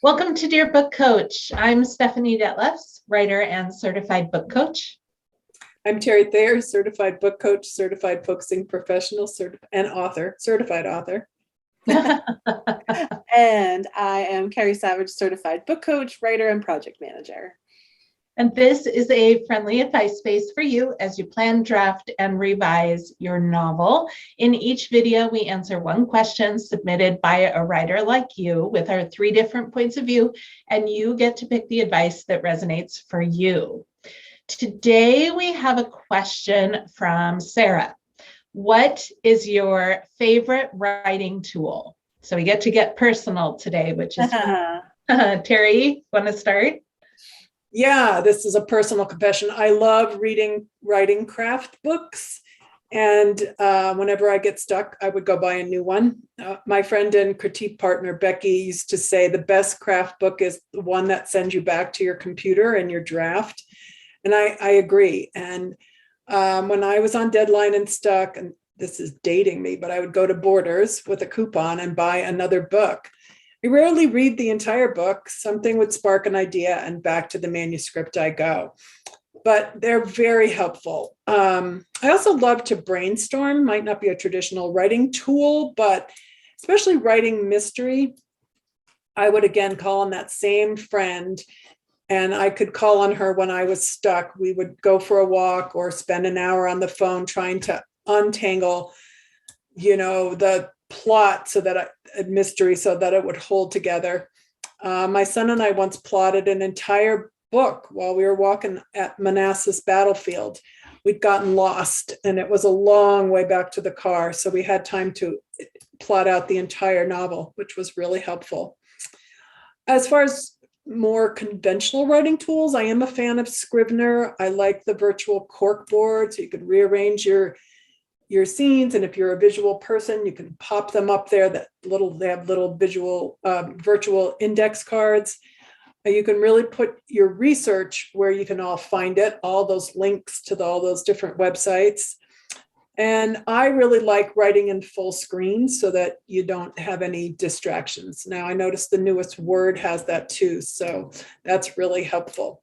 Welcome to Dear Book Coach. I'm Stephanie Detlefs, writer and certified book coach. I'm Terry Thayer, certified book coach, certified focusing professional, and author, certified author. And I am Carrie Savage, certified book coach, writer, and project manager. And this is a friendly advice space for you as you plan, draft, and revise your novel. In each video, we answer one question submitted by a writer like you with our 3 different points of view, and you get to pick the advice that resonates for you. Today, we have a question from Sarah. What is your favorite writing tool? So we get personal today, which is Terry, want to start? Yeah, this is a personal confession. I love reading writing craft books. And whenever I get stuck, I would go buy a new one. My friend and critique partner, Becky, used to say the best craft book is the one that sends you back to your computer and your draft. And I agree. And when I was on deadline and stuck, and this is dating me, but I would go to Borders with a coupon and buy another book. I rarely read the entire book. Something would spark an idea and back to the manuscript I go. But they're very helpful. I also love to brainstorm. Might not be a traditional writing tool, but especially writing mystery, I would again call on that same friend. And I could call on her when I was stuck. We would go for a walk or spend an hour on the phone trying to untangle, the plot a mystery so that it would hold together. My son and I once plotted an entire book while we were walking at Manassas battlefield. We'd gotten lost and it was a long way back to the car. So we had time to plot out the entire novel, which was really helpful. As far as more conventional writing tools, I am a fan of Scrivener. I like the virtual cork board, so you could rearrange your scenes, and if you're a visual person, you can pop them up there. They have little visual virtual index cards. You can really put your research where you can all find it, all those links to all those different websites. And I really like writing in full screen so that you don't have any distractions. Now, I noticed the newest Word has that too, so that's really helpful.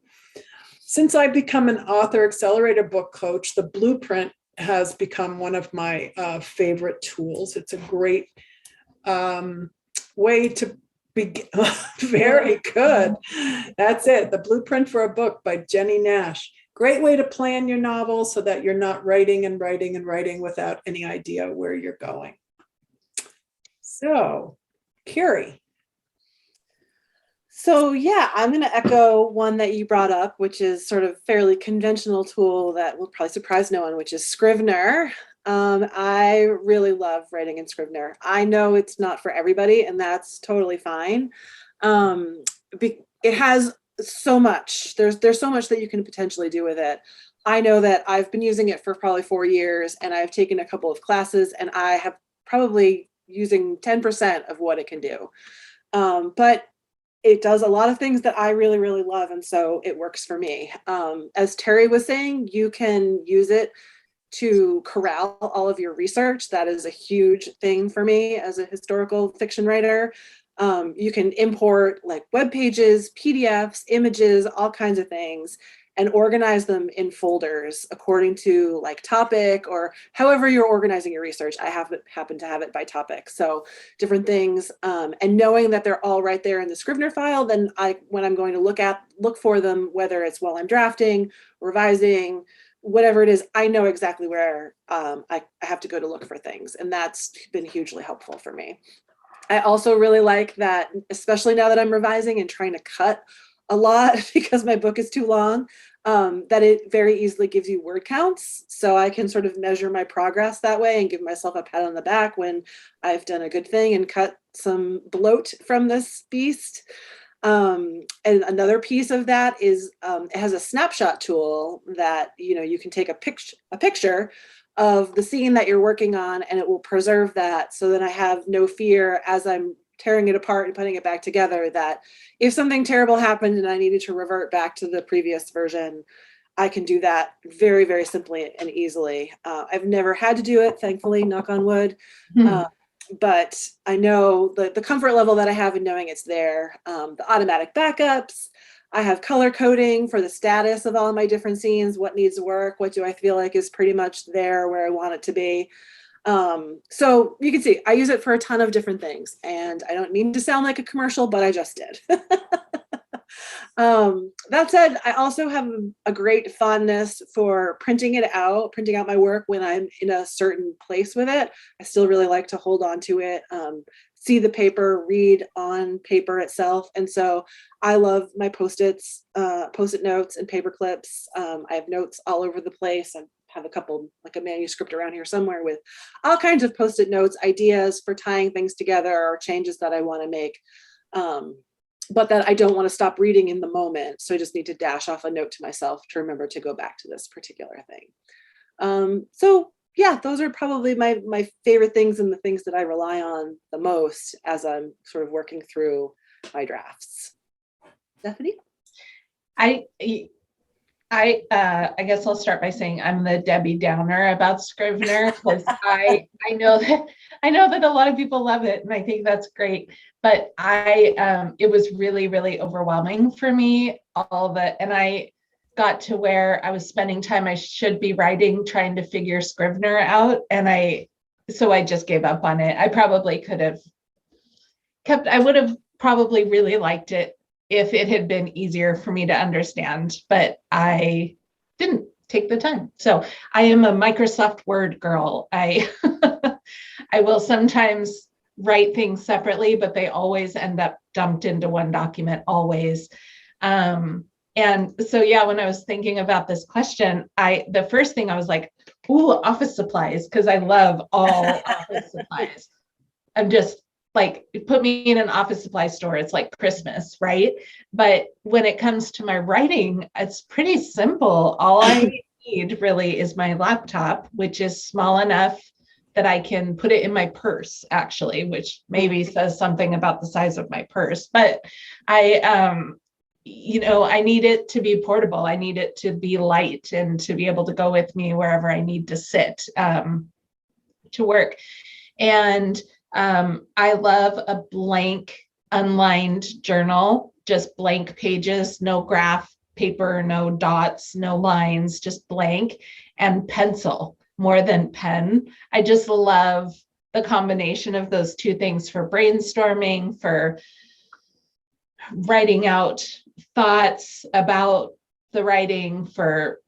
Since I've become an author accelerator book coach, the blueprint has become one of my favorite tools. It's a great way to begin. Very good. That's it. The Blueprint for a Book by Jenny Nash. Great way to plan your novel so that you're not writing and writing and writing without any idea where you're going. So, Carrie. So yeah, I'm going to echo one that you brought up, which is sort of fairly conventional tool that will probably surprise no one, which is Scrivener. I really love writing in Scrivener. I know it's not for everybody, and that's totally fine. It has so much. There's so much that you can potentially do with it. I know that I've been using it for probably 4 years, and I've taken a couple of classes, and I have probably using 10% of what it can do. But it does a lot of things that I really, really love, and so it works for me. As Terry was saying, you can use it to corral all of your research. That is a huge thing for me as a historical fiction writer. You can import like web pages, PDFs, images, all kinds of things, and organize them in folders according to like topic or however you're organizing your research. I happen to have it by topic, so different things. And knowing that they're all right there in the Scrivener file, then when I'm going to look for them, whether it's while I'm drafting, revising, whatever it is, I know exactly where I have to go to look for things, and that's been hugely helpful for me. I also really like that, especially now that I'm revising and trying to cut a lot because my book is too long, that it very easily gives you word counts. So I can sort of measure my progress that way and give myself a pat on the back when I've done a good thing and cut some bloat from this beast. And another piece of that is it has a snapshot tool that you can take a picture of the scene that you're working on, and it will preserve that. So then I have no fear as I'm tearing it apart and putting it back together that if something terrible happened and I needed to revert back to the previous version, I can do that very, very simply and easily. I've never had to do it, thankfully, knock on wood. But I know the comfort level that I have in knowing it's there. The automatic backups. I have color coding for the status of all of my different scenes, what needs work, what do I feel like is pretty much there where I want it to be. So you can see I use it for a ton of different things, and I don't mean to sound like a commercial, but I just did. That said, I also have a great fondness for printing out my work when I'm in a certain place with it. I still really like to hold on to it, see the paper, read on paper itself. And so I love my Post-its, Post-it notes and paper clips. I have notes all over the place. I have a couple, like a manuscript around here somewhere with all kinds of Post-it notes, ideas for tying things together or changes that I want to make. But that I don't want to stop reading in the moment. So I just need to dash off a note to myself to remember to go back to this particular thing. So yeah, those are probably my favorite things and the things that I rely on the most as I'm sort of working through my drafts. Stephanie? I guess I'll start by saying I'm the Debbie Downer about Scrivener, because I know that a lot of people love it, and I think that's great. But it was really, really overwhelming for me, and I got to where I was spending time I should be writing, trying to figure Scrivener out, so I just gave up on it. I probably could have I would have probably really liked it if it had been easier for me to understand, but I didn't take the time. So I am a Microsoft Word girl. I will sometimes write things separately, but they always end up dumped into one document, always. And so, yeah, when I was thinking about this question, the first thing I was like, ooh, office supplies, because I love all office supplies. I'm just like, put me in an office supply store, it's like Christmas, right? But when it comes to my writing, it's pretty simple. All I need really is my laptop, which is small enough that I can put it in my purse, actually, which maybe says something about the size of my purse. But I need it to be portable. I need it to be light and to be able to go with me wherever I need to sit to work. And I love a blank, unlined journal, just blank pages, no graph paper, no dots, no lines, just blank, and pencil more than pen. I just love the combination of those two things for brainstorming, for writing out thoughts about the writing, for,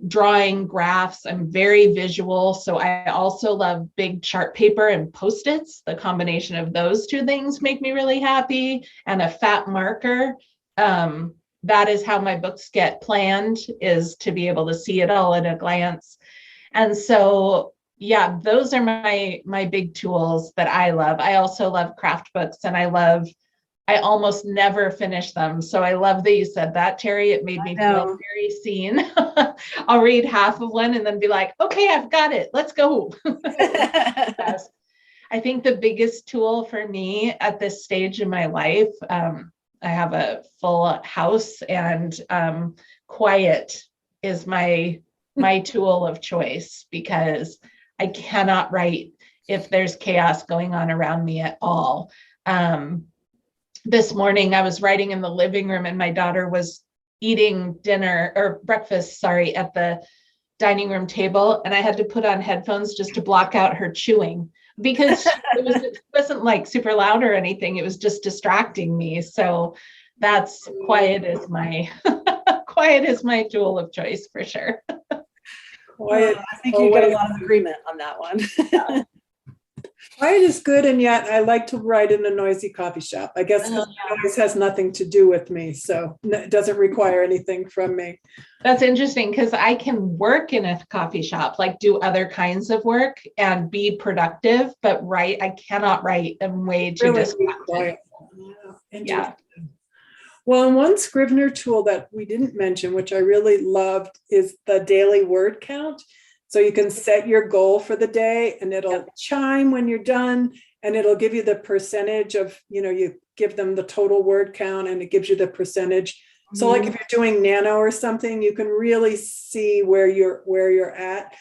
drawing graphs. I'm very visual. So I also love big chart paper and Post-its. The combination of those two things make me really happy. And a fat marker. That is how my books get planned, is to be able to see it all at a glance. And so, yeah, those are my big tools that I love. I also love craft books, and I almost never finish them. So I love that you said that, Terry. It made me feel very seen. I'll read half of one and then be like, okay, I've got it. Let's go. Yes. I think the biggest tool for me at this stage in my life, I have a full house, and quiet is my tool of choice, because I cannot write if there's chaos going on around me at all. This morning I was writing in the living room, and my daughter was eating breakfast, at the dining room table. And I had to put on headphones just to block out her chewing, because it wasn't like super loud or anything. It was just distracting me. So that's quiet is my tool of choice for sure. Quiet. I think you get a lot of agreement on that one. Yeah. Quiet is good, and yet I like to write in a noisy coffee shop. I guess noise has nothing to do with me, so it doesn't require anything from me. That's interesting, because I can work in a coffee shop, like do other kinds of work and be productive, but I cannot write. I'm way too distracted. Yeah. Well, and one Scrivener tool that we didn't mention, which I really loved, is the daily word count. So you can set your goal for the day, and it'll chime when you're done, and it'll give you the percentage of, you give them the total word count, and it gives you the percentage. So like if you're doing nano or something, you can really see where you're at.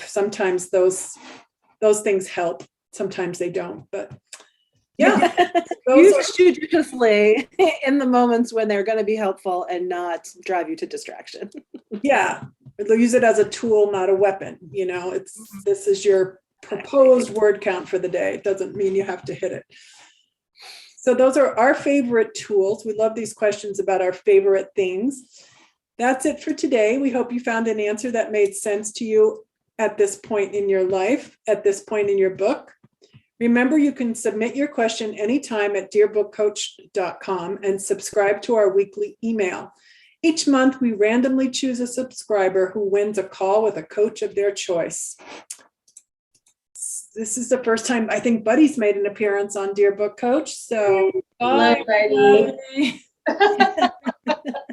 Sometimes those things help. sometimes they don't, but yeah. Use judiciously in the moments when they're going to be helpful and not drive you to distraction. Yeah, they'll use it as a tool, not a weapon. This is your proposed word count for the day. It doesn't mean you have to hit it. So those are our favorite tools. We love these questions about our favorite things. That's it for today. We hope you found an answer that made sense to you at this point in your life, at this point in your book. Remember, you can submit your question anytime at dearbookcoach.com and subscribe to our weekly email. Each month, we randomly choose a subscriber who wins a call with a coach of their choice. This is the first time I think Buddy's made an appearance on Dear Book Coach. So Bye, Buddy. Buddy.